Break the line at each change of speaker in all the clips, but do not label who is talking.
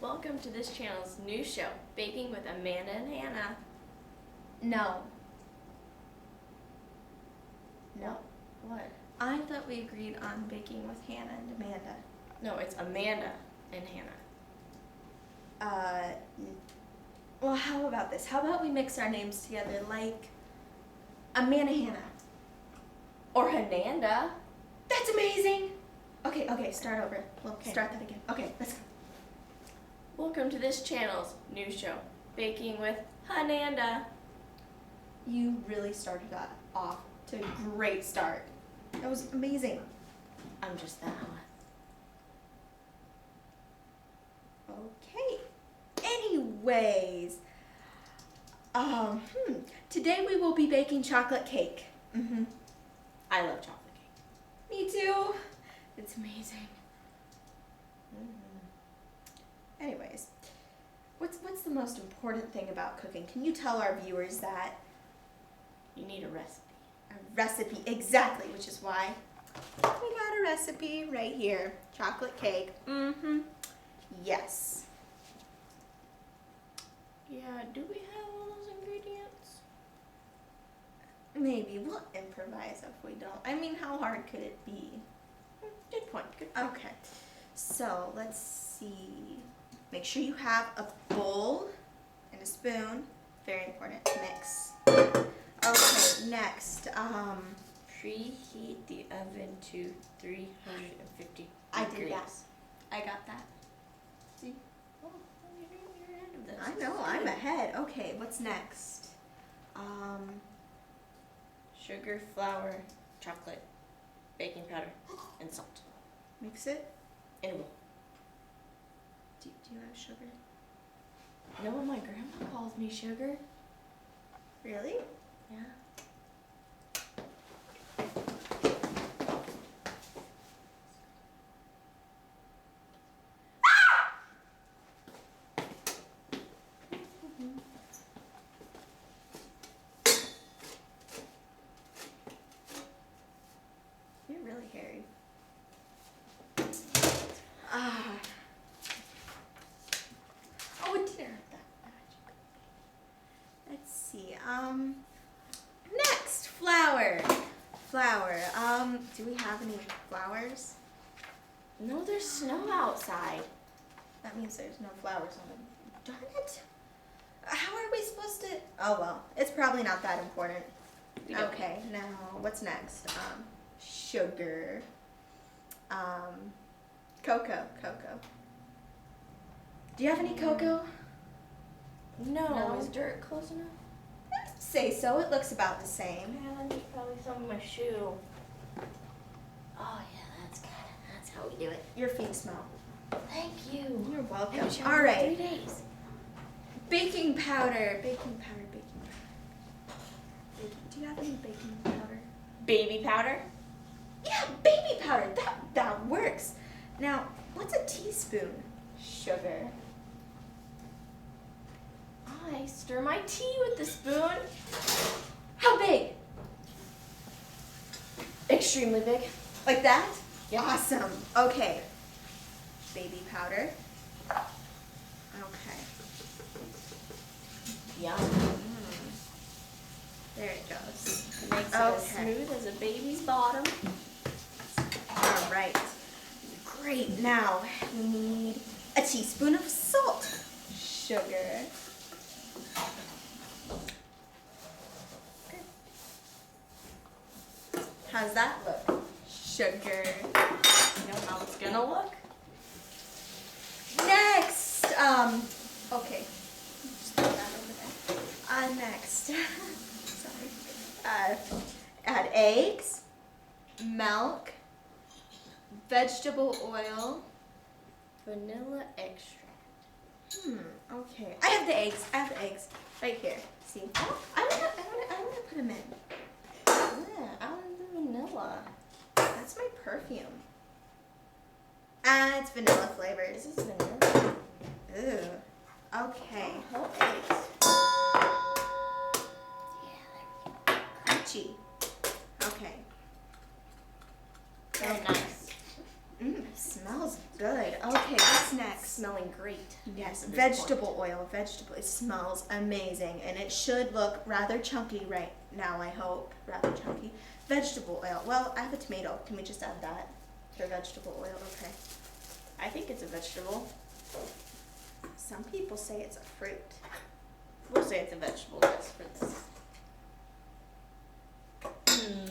welcome to this channel's new show, Baking with Amanda and Hannah.
No. No.
What?
I thought we agreed on baking with Hannah and Amanda.
No, it's Amanda and Hannah.
Well, how about this? How about we mix our names together like Amanda Hannah?
Or Hannanda.
That's amazing! Okay, start over. We'll
Okay.
start that again. Okay, let's go.
Welcome to this channel's new show, Baking with Hannanda.
You really started that off to a great start. That was amazing.
I'm just that one.
Okay. Anyways, today we will be baking chocolate cake.
I love chocolate cake.
Me too. It's amazing. Anyways, what's the most important thing about cooking? Can you tell our viewers that?
You need a recipe.
A recipe, exactly, which is why we got a recipe right here. Chocolate cake. Yes.
Yeah, do we have all those ingredients?
Maybe we'll improvise if we don't. I mean, how hard could it be?
Good point. Good point.
Okay, so let's see. Make sure you have a bowl and a spoon. Very important to mix. Okay, next.
Preheat the oven to 350
I
degrees.
did that. I got that.
See? Oh, you're ahead of this.
I know, I'm ahead. Okay, what's next?
Sugar, flour, chocolate, baking powder, and salt.
Mix it.
In a bowl.
Do you have sugar?
You know what my grandma calls me sugar?
Really?
Yeah.
You're really hairy. Oh, it didn't hurt that much. Let's see. Next, flour. Flour. Do we have any flowers?
No, there's snow outside.
That means there's no flowers on them. Darn it. How are we supposed to? Oh, well, it's probably not that important. Okay, now what's next? Sugar. Cocoa. Do you have any cocoa?
No.
No.
Is dirt close enough?
I'd say so. It looks about the same.
Yeah, there's probably some in my shoe. Oh yeah, that's good. That's how we do it.
Your feet smell.
Thank you.
You're
I
welcome.
haven't showered
All
in
right.
3 days.
Baking powder. Do you have any baking powder?
Baby powder.
Yeah, baby powder. That works. Now, what's a teaspoon? Sugar.
I stir my tea with the spoon.
How big?
Extremely big.
Like that?
Yeah.
Awesome. Okay. Baby powder. Okay.
Yum.
There it goes.
It makes it as smooth as a baby's bottom.
All right. Great. Now we need a teaspoon of salt. Sugar. How's that look? Sugar.
You know how it's gonna look?
Next. Okay. Just put that over there. Next. Sorry. Add eggs, milk, vegetable oil.
Vanilla extract.
Okay. I have the eggs. Right here. See? I'm gonna put them in.
Yeah, I want the vanilla.
That's my perfume. And it's vanilla flavors.
This is vanilla.
Ew. Okay.
Whole eggs. Yeah,
Crunchy. Okay.
very nice.
It Smells good. Okay, what's next?
Smelling great.
Yes,
At this
vegetable oil. Vegetable. It smells amazing, and it should look rather chunky right now. I hope rather chunky. Vegetable oil. Well, I have a tomato. Can we just add that for vegetable oil? Okay.
I think it's a vegetable.
Some people say it's a fruit.
We'll say it's a vegetable just for this.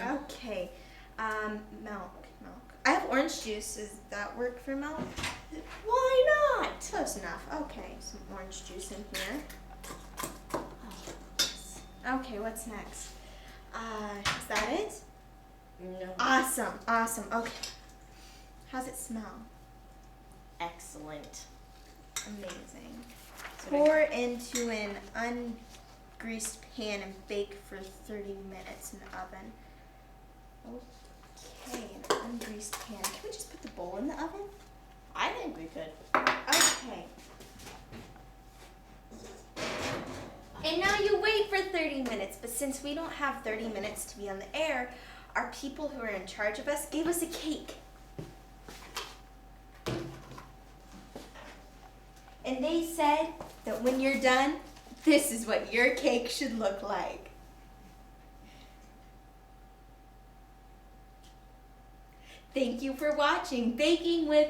Okay. Milk. I have orange juice. Does that work for milk?
Why not?
Close enough. Okay, some orange juice in here.
Oh, yes.
Okay, what's next? Is that it?
No.
Awesome. Okay. How's it smell?
Excellent.
Amazing.
So
Pour into an ungreased pan and bake for 30 minutes in the oven. Okay, an ungreased pan. Can we just put the bowl in the oven?
I think we could.
Okay. And now you wait for 30 minutes, but since we don't have 30 minutes to be on the air, our people who are in charge of us gave us a cake. And they said that when you're done, this is what your cake should look like. Thank you for watching Baking with